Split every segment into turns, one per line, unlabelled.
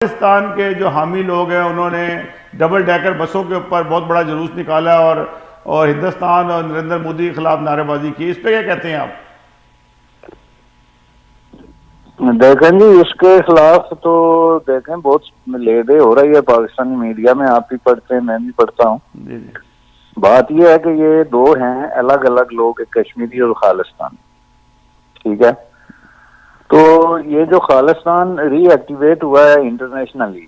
पाकिस्तान के जो हामी लोग हैं उन्होंने डबल डेकर बसों के ऊपर बहुत बड़ा जुलूस निकाला और हिंदुस्तान और नरेंद्र मोदी के खिलाफ नारेबाजी की। इस पे क्या कहते हैं आप?
देखें जी, इसके खिलाफ तो देखें बहुत लेडे हो रही है पाकिस्तानी मीडिया में। आप भी पढ़ते हैं, मैं भी पढ़ता हूँ। बात यह है कि ये दो हैं अलग अलग लोग, एक कश्मीरी और खालिस्तान। ठीक है, तो ये जो खालिस्तान रीएक्टिवेट हुआ है इंटरनेशनली,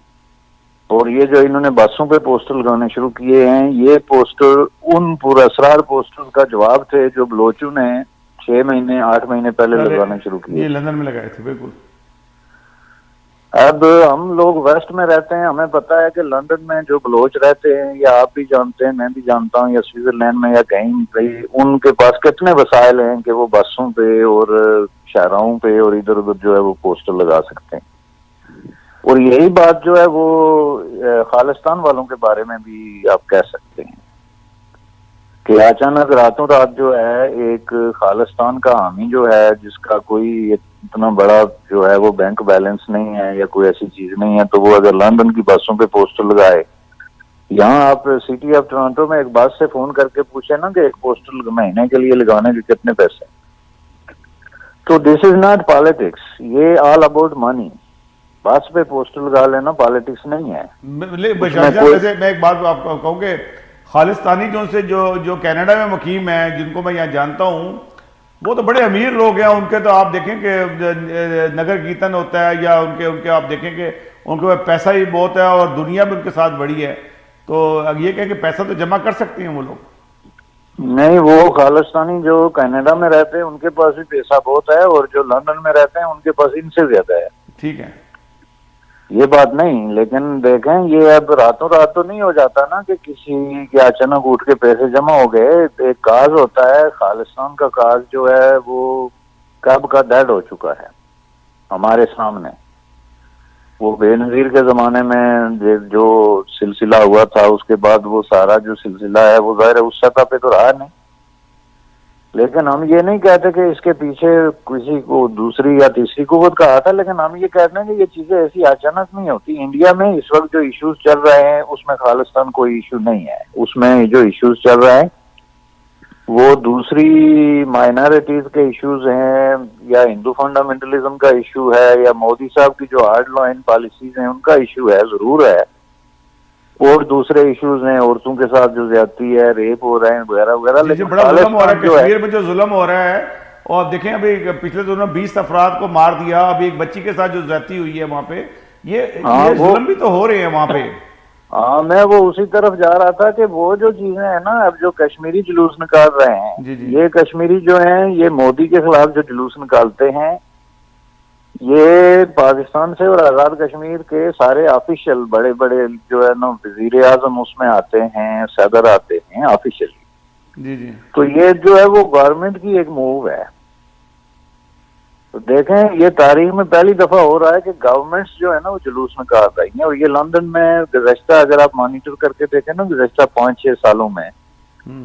और ये जो इन्होंने बसों पे पोस्टर लगाने शुरू किए हैं, ये पोस्टर उन पुरअसरार पोस्टर का जवाब थे जो बलोचों ने 6 महीने 8 महीने पहले लगाने शुरू किए।
ये लंदन में लगाए थे, बिल्कुल।
अब हम लोग वेस्ट में रहते हैं, हमें पता है कि लंदन में जो बलोच रहते हैं, या आप भी जानते हैं, मैं भी जानता हूँ, या स्विट्जरलैंड में या कहीं कहीं उनके पास कितने वसाइल हैं कि वो बसों पे और शाहराहों पे और इधर उधर जो है वो पोस्टर लगा सकते हैं। और यही बात जो है वो खालिस्तान वालों के बारे में भी आप कह सकते हैं कि अचानक रातों रात जो है एक खालिस्तान का हामी जो है, जिसका कोई इतना बड़ा जो है वो बैंक बैलेंस नहीं है या कोई ऐसी चीज नहीं है, तो वो अगर लंदन की बसों पे पोस्टर लगाए। यहाँ आप सिटी ऑफ टोरंटो में एक बस से फोन करके पूछे ना कि एक पोस्टर महीने के लिए लगाने के कितने पैसे, तो दिस इज नॉट पॉलिटिक्स, ये ऑल अबाउट मनी। बस पे पोस्टर लगा लेना पॉलिटिक्स नहीं है।
वैसे मैं एक बात आपको कहूँगे, खालिस्तानी जो कनाडा में मुकीम है, जिनको मैं यहाँ जानता हूँ, वो तो बड़े अमीर लोग हैं। उनके तो आप देखें कि नगर कीर्तन होता है, या उनके आप देखें कि उनके पैसा ही बहुत है और दुनिया भी उनके साथ बड़ी है। तो ये कहें कि पैसा तो जमा कर सकते हैं वो लोग।
नहीं, वो खालिस्तानी जो कनाडा में रहते हैं उनके पास भी पैसा बहुत है, और जो लंदन में रहते हैं उनके पास इनसे ज्यादा है।
ठीक है,
ये बात नहीं, लेकिन देखें ये अब रातों रात तो नहीं हो जाता ना कि किसी के अचानक उठ के पैसे जमा हो गए। एक काज होता है, खालिस्तान का काज जो है वो कब का डेड हो चुका है हमारे सामने। वो बेनजीर के जमाने में जो सिलसिला हुआ था, उसके बाद वो सारा जो सिलसिला है वो जाहिर है उस सतह पे तो रहा नहीं। लेकिन हम ये नहीं कहते कि इसके पीछे किसी को दूसरी या तीसरी कुव्वत का हाथ है, लेकिन हम ये कहते हैं कि ये चीजें ऐसी अचानक नहीं होती। इंडिया में इस वक्त जो इश्यूज चल रहे हैं उसमें खालिस्तान कोई इशू नहीं है। उसमें जो इश्यूज चल रहे हैं वो दूसरी माइनॉरिटीज के इश्यूज हैं, या हिंदू फंडामेंटलिज्म का इशू है, या मोदी साहब की जो हार्ड लाइन पॉलिसीज हैं उनका इशू है, जरूर है। और दूसरे इश्यूज हैं, औरतों के साथ जो ज्यादती है, रेप हो रहे हैं वगैरह वगैरह। लेकिन
बड़ा जुल्म हो रहा है कश्मीर में, जो जुल्म हो रहा है। और देखें अभी पिछले दिनों 20 अफराद को मार दिया, अभी एक बच्ची के साथ जो ज्यादती हुई है वहां पे, ये जुल्म भी तो हो रहे हैं वहां पे।
हाँ, मैं वो उसी तरफ जा रहा था कि वो जो चीजें हैं ना, अब जो कश्मीरी जुलूस निकाल रहे हैं, ये कश्मीरी जो हैं ये मोदी के खिलाफ जो जुलूस निकालते हैं, ये पाकिस्तान से और आजाद कश्मीर के सारे ऑफिशियल बड़े बड़े जो है ना, वजीर आजम उसमें आते हैं, सदर आते हैं ऑफिशियली।
जी जी।
तो ये जो है वो गवर्नमेंट की एक मूव है। तो देखें, ये तारीख में पहली दफा हो रहा है कि गवर्नमेंट्स जो है ना वो जुलूस निकाल रही हैं। और ये लंदन में गुज़श्ता, अगर आप मॉनिटर करके देखें ना, गुज़श्ता 5-6 सालों में,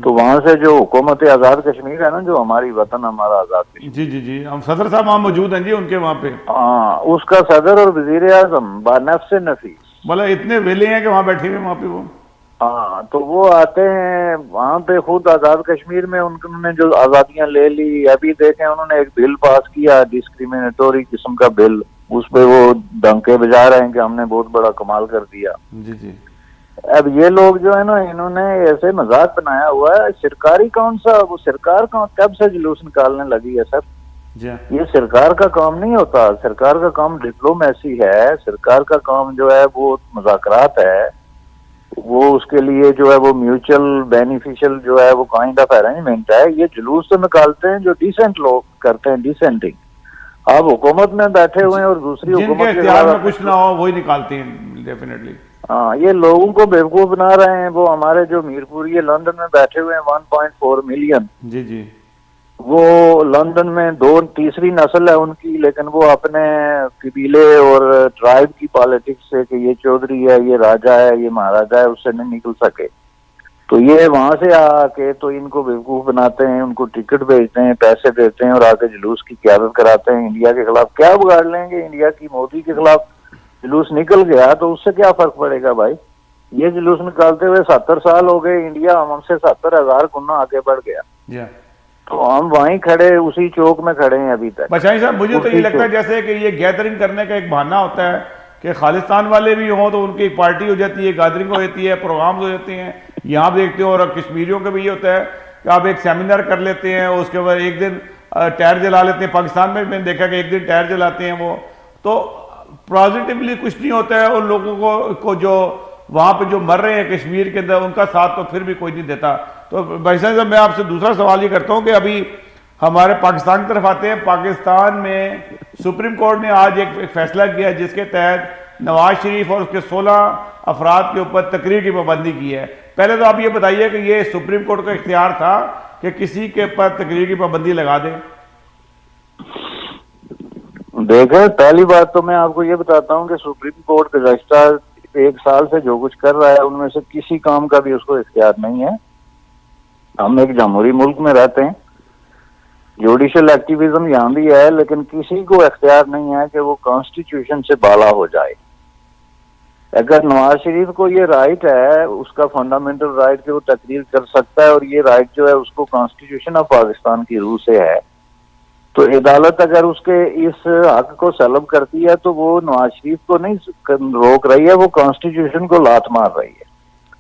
तो वहां से जो हुकूमत आजाद कश्मीर है ना, जो हमारी वतन हमारा आजाद कश्मीर,
जी जी जी, हम सदर साहब वहां मौजूद हैं जी उनके वहां पे।
हाँ, उसका सदर और वजीर आजम बानफ़्स नफीस,
मतलब इतने वेले हैं कि वहां बैठे हुए वहां पे वो।
हाँ, तो वो आते हैं वहां पे। खुद आजाद कश्मीर में उन्होंने जो आजादियां ले ली, अभी देखें उन्होंने एक बिल पास किया, डिस्क्रिमिनेटरी किस्म का बिल, उस पे वो डंके बजा रहे हैं कि हमने बहुत बड़ा कमाल कर दिया।
जी जी।
अब ये लोग जो है ना, इन्होंने ऐसे मजाक बनाया हुआ है। सरकारी कौन सा, वो सरकार कब से जुलूस निकालने लगी है सर? ये सरकार का काम नहीं होता। सरकार का काम डिप्लोमेसी है। सरकार का काम जो है वो मुज़ाकरात है। वो उसके लिए जो है वो म्यूचुअल बेनिफिशियल जो है वो काइंड ऑफ अरेंजमेंट है। ये जुलूस तो निकालते हैं जो डिसेंट लोग करते हैं, डिसेंटिंग। आप हुकूमत में बैठे हुए हैं और दूसरी हुकूमत के
इख्तियार में कुछ ना हो वही निकालते हैं डेफिनेटली।
हाँ, ये लोगों को बेवकूफ बना रहे हैं। वो हमारे जो मीरपुरी ये लंदन में बैठे हुए हैं 1.4 मिलियन,
जी जी,
वो लंदन में तीसरी नस्ल है उनकी, लेकिन वो अपने कबीले और ट्राइब की पॉलिटिक्स से कि ये चौधरी है, ये राजा है, ये महाराजा है, उससे नहीं निकल सके। तो ये वहां से आके तो इनको बेवकूफ बनाते हैं, उनको टिकट भेजते हैं, पैसे देते हैं और आके जुलूस की क़यादत कराते हैं इंडिया के खिलाफ। क्या बिगाड़ लेंगे इंडिया की? मोदी के खिलाफ जुलूस निकल गया तो उससे क्या फर्क पड़ेगा भाई। ये जुलूस निकालते हुए 70 साल हो गए, इंडिया हमसे 70,000 गुना आगे बढ़ गया,
जी हाँ।
तो हम वहीं खड़े उसी चौक में खड़े हैं अभी तक।
बशाई साहब, मुझे तो ये
उसी
लगता है
चौक।
जैसे कि ये गैदरिंग करने का एक बहाना होता है कि खालिस्तान वाले भी हों तो उनकी एक पार्टी हो जाती है, गैदरिंग हो जाती है, प्रोग्राम्स हो जाते हैं, यहाँ देखते हो। और कश्मीरियों का भी ये होता है कि आप एक सेमिनार कर लेते हैं, उसके बाद एक दिन टायर जला लेते हैं। पाकिस्तान में मैंने देखा कि एक दिन टायर जलाते हैं वो, तो पॉजिटिवली कुछ नहीं होता है। उन लोगों को जो वहाँ पे जो मर रहे हैं कश्मीर के अंदर, उनका साथ तो फिर भी कोई नहीं देता। तो भाई साहब, मैं आपसे दूसरा सवाल ये करता हूँ कि अभी हमारे पाकिस्तान की तरफ आते हैं। पाकिस्तान में सुप्रीम कोर्ट ने आज एक फैसला किया जिसके तहत नवाज शरीफ और उसके 16 अफराद के ऊपर तकरीर की पाबंदी की है। पहले तो आप ये बताइए कि ये सुप्रीम कोर्ट का इख्तियार था कि किसी के ऊपर तकरीर की पाबंदी लगा दें?
देखें, पहली बात तो मैं आपको ये बताता हूँ कि सुप्रीम कोर्ट गुज़श्ता 1 साल से जो कुछ कर रहा है उनमें से किसी काम का भी उसको इख्तियार नहीं है। हम एक जमहूरी मुल्क में रहते हैं, जुडिशल एक्टिविज्म यहाँ भी है, लेकिन किसी को इख्तियार नहीं है कि वो कॉन्स्टिट्यूशन से बाला हो जाए। अगर नवाज शरीफ को ये राइट है, उसका फंडामेंटल राइट कि वो तकरीर कर सकता है, और ये राइट जो है उसको कॉन्स्टिट्यूशन ऑफ पाकिस्तान की रूह से है, तो अदालत अगर उसके इस हक को सलब करती है तो वो नवाज शरीफ को नहीं रोक रही है, वो कॉन्स्टिट्यूशन को लात मार रही है।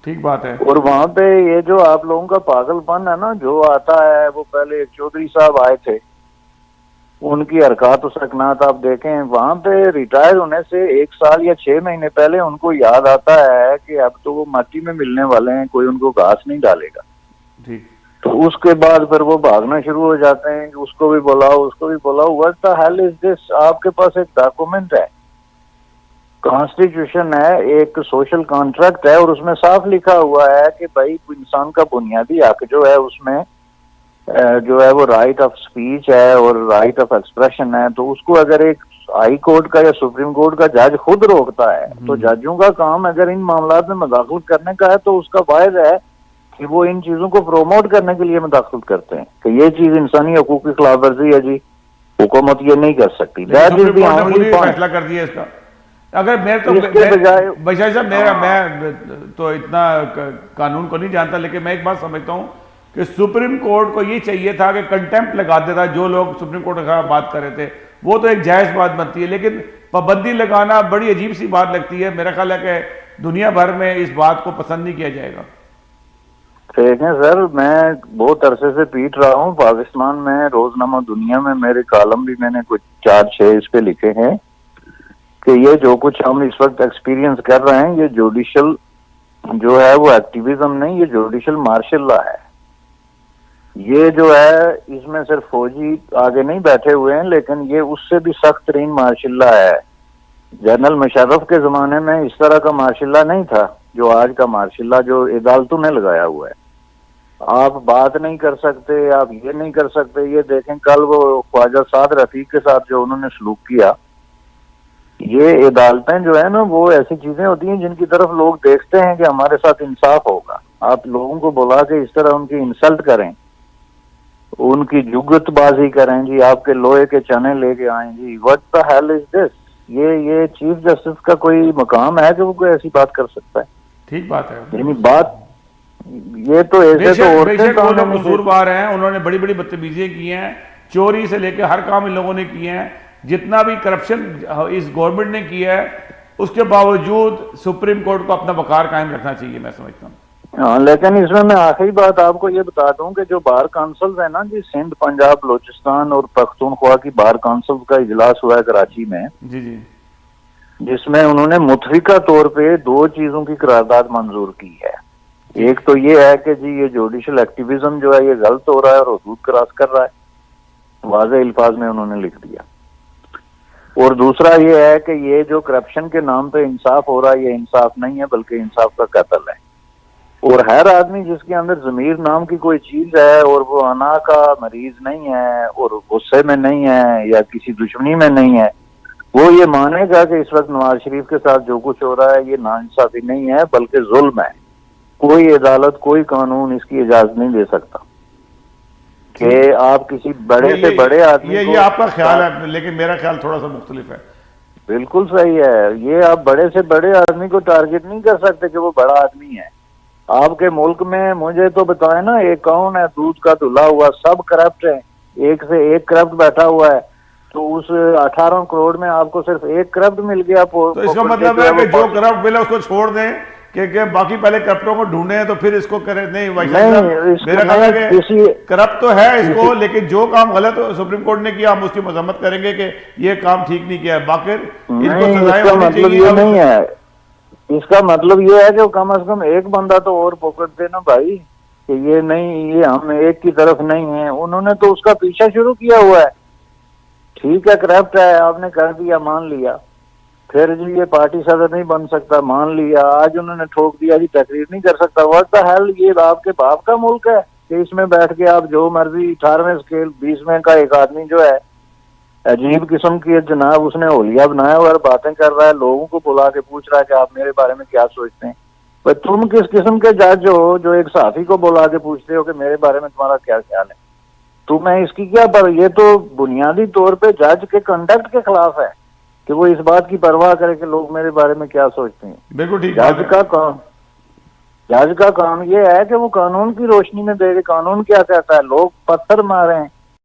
ठीक बात है।
और वहां पे ये जो आप लोगों का पागलपन है ना, जो आता है, वो पहले एक चौधरी साहब आए थे, उनकी हरकत और सकनात आप देखें, वहां पे रिटायर होने से 1 साल या 6 महीने पहले उनको याद आता है कि अब तो वो माटी में मिलने वाले हैं, कोई उनको घास नहीं डालेगा।
ठीक।
तो उसके बाद फिर वो भागना शुरू हो जाते हैं, उसको भी बुलाओ, उसको भी बुलाओ। What the hell is this? आपके पास एक डॉक्यूमेंट है, कॉन्स्टिट्यूशन है, एक सोशल कॉन्ट्रैक्ट है, और उसमें साफ लिखा हुआ है कि भाई इंसान का बुनियादी हक जो है उसमें जो है वो राइट ऑफ स्पीच है और राइट ऑफ एक्सप्रेशन है। तो उसको अगर एक हाई कोर्ट का या सुप्रीम कोर्ट का जज खुद रोकता है, तो जजों का काम अगर इन मामलात में मदाखलत करने का है तो उसका वायद है कि वो इन चीजों को प्रोमोट करने के लिए मदाखलत करते हैं कि ये चीज इंसानी हकूक की खिलाफ वर्जी है जी, हुकूमत ये नहीं कर सकती।
फैसला कर दिया इसका। अगर मैं तो बजाय साहब, मैं तो इतना कानून को नहीं जानता, लेकिन मैं एक बात समझता हूँ कि सुप्रीम कोर्ट को ये चाहिए था कि कंटेम्प्ट लगा देता। जो लोग सुप्रीम कोर्ट के खिलाफ बात कर रहे थे वो तो एक जायज बात बनती है, लेकिन पाबंदी लगाना बड़ी अजीब सी बात लगती है। मेरा ख्याल है कि दुनिया भर में इस बात को पसंद नहीं किया जाएगा।
देखें सर, मैं बहुत अरसे से पीट रहा हूँ, पाकिस्तान में रोजनामा दुनिया में मेरे कॉलम भी मैंने कुछ 4-6 इस पे लिखे हैं कि ये जो कुछ हम इस वक्त एक्सपीरियंस कर रहे हैं, ये जुडिशल जो है वो एक्टिविज्म नहीं, ये जुडिशल मार्शल लॉ है। ये जो है इसमें सिर्फ फौजी आगे नहीं बैठे हुए हैं, लेकिन ये उससे भी सख्त तरीन मार्शल लॉ है। जनरल मुशर्रफ के जमाने में इस तरह का मार्शल लॉ नहीं था जो आज का मार्शल लॉ जो अदालतों ने लगाया हुआ है। आप बात नहीं कर सकते, आप ये नहीं कर सकते। ये देखें, कल वो ख्वाजा साद रफीक के साथ जो उन्होंने सलूक किया, ये अदालतें जो है ना, वो ऐसी चीजें होती हैं जिनकी तरफ लोग देखते हैं कि हमारे साथ इंसाफ होगा। आप लोगों को बुला के इस तरह उनकी इंसल्ट करें, उनकी जुगतबाजी करें जी, आपके लोहे के चने लेके आए जी, what the hell is this? ये चीफ जस्टिस का कोई मकाम है कि वो कोई ऐसी बात कर सकता है?
ठीक बात है।
यानी बात ये तो ऐसे तो
कसूरवार हैं, उन्होंने बड़ी बड़ी बदतमीजियां की हैं, चोरी से लेकर हर काम इन लोगों ने किए हैं। जितना भी करप्शन इस गवर्नमेंट ने किया है, उसके बावजूद सुप्रीम कोर्ट को अपना वकार कायम रखना चाहिए, मैं समझता हूँ।
हाँ, लेकिन इसमें मैं आखिरी बात आपको ये बता दूं कि जो बार काउंसिल है ना जी, सिंध, पंजाब, बलोचिस्तान और पख्तूनख्वा की बार काउंसिल का इजलास हुआ है कराची में
जी जी,
जिसमें उन्होंने मुतफिका तौर पे 2 चीजों की करारदाद मंजूर की है। एक तो ये है कि जी ये जुडिशल एक्टिविज्म जो है ये गलत हो रहा है और हदूद क्रॉस कर रहा है, वाज़ेह अल्फाज में उन्होंने लिख दिया। और दूसरा ये है कि ये जो करप्शन के नाम पे इंसाफ हो रहा है, ये इंसाफ नहीं है बल्कि इंसाफ का कत्ल है। और हर आदमी जिसके अंदर ज़मीर नाम की कोई चीज है और वो अना का मरीज नहीं है और गुस्से में नहीं है या किसी दुश्मनी में नहीं है, वो ये मानेगा कि इस वक्त नवाज शरीफ के साथ जो कुछ हो रहा है ये नाइंसाफी नहीं है बल्कि जुल्म है। कोई अदालत, कोई कानून इसकी इजाजत नहीं दे सकता कि आप किसी बड़े से बड़े आदमी
ये आपका ख्याल है, लेकिन मेरा ख्याल थोड़ा सा मुख्तलिफ है।
बिल्कुल सही है। ये आप बड़े से बड़े आदमी को टारगेट नहीं कर सकते कि वो बड़ा आदमी है। आपके मुल्क में मुझे तो बताए ना, एक कौन है दूध का धुला हुआ, सब करप्ट है, एक से एक करप्ट बैठा हुआ है। तो उस 18 करोड़ में आपको सिर्फ एक करप्ट मिल गया।
तो इसका मतलब है कि जो करप्ट मिला उसको छोड़ दें कि बाकी पहले करप्टों को ढूंढे तो फिर इसको करें। नहीं भाई साहब, मेरा ख्याल है कि करप्ट तो है इसको, लेकिन जो काम गलत सुप्रीम कोर्ट ने किया हम उसकी मजम्मत करेंगे कि ये काम ठीक नहीं किया है। बाकी इनको सजाएं होनी चाहिए।
ये नहीं है, इसका मतलब ये है कि कम से कम एक बंदा तो और पकड़ देना भाई कि ये नहीं, ये हम एक की तरफ नहीं है। उन्होंने तो उसका पीछा शुरू किया हुआ है। ठीक है करप्ट है, आपने कर दिया, मान लिया, फिर जी ये पार्टी सदर नहीं बन सकता, मान लिया, आज उन्होंने ठोक दिया जी तकरीर नहीं कर सकता। व्हाट द हेल, ये आपके बाप का मुल्क है कि इसमें बैठ के आप जो मर्जी 18वें स्केल 20वें का एक आदमी जो है अजीब किस्म की जनाब, उसने होलिया बनाया हुआ और बातें कर रहा है, लोगों को बुला के पूछ रहा है कि आप मेरे बारे में क्या सोचते हैं। पर तुम किस किस्म के जज हो जो एक साथी को बुला के पूछते हो कि मेरे बारे में तुम्हारा क्या ख्याल है? तुम्हें इसकी क्या पर, ये तो बुनियादी तौर पे जज के कंडक्ट के खिलाफ है कि वो इस बात की परवाह करे कि लोग मेरे बारे में क्या सोचते हैं।
बिल्कुल ठीक।
जज का काम ये है कि वो कानून की रोशनी में देखे कानून क्या कहता है। लोग पत्थर मारे हैं,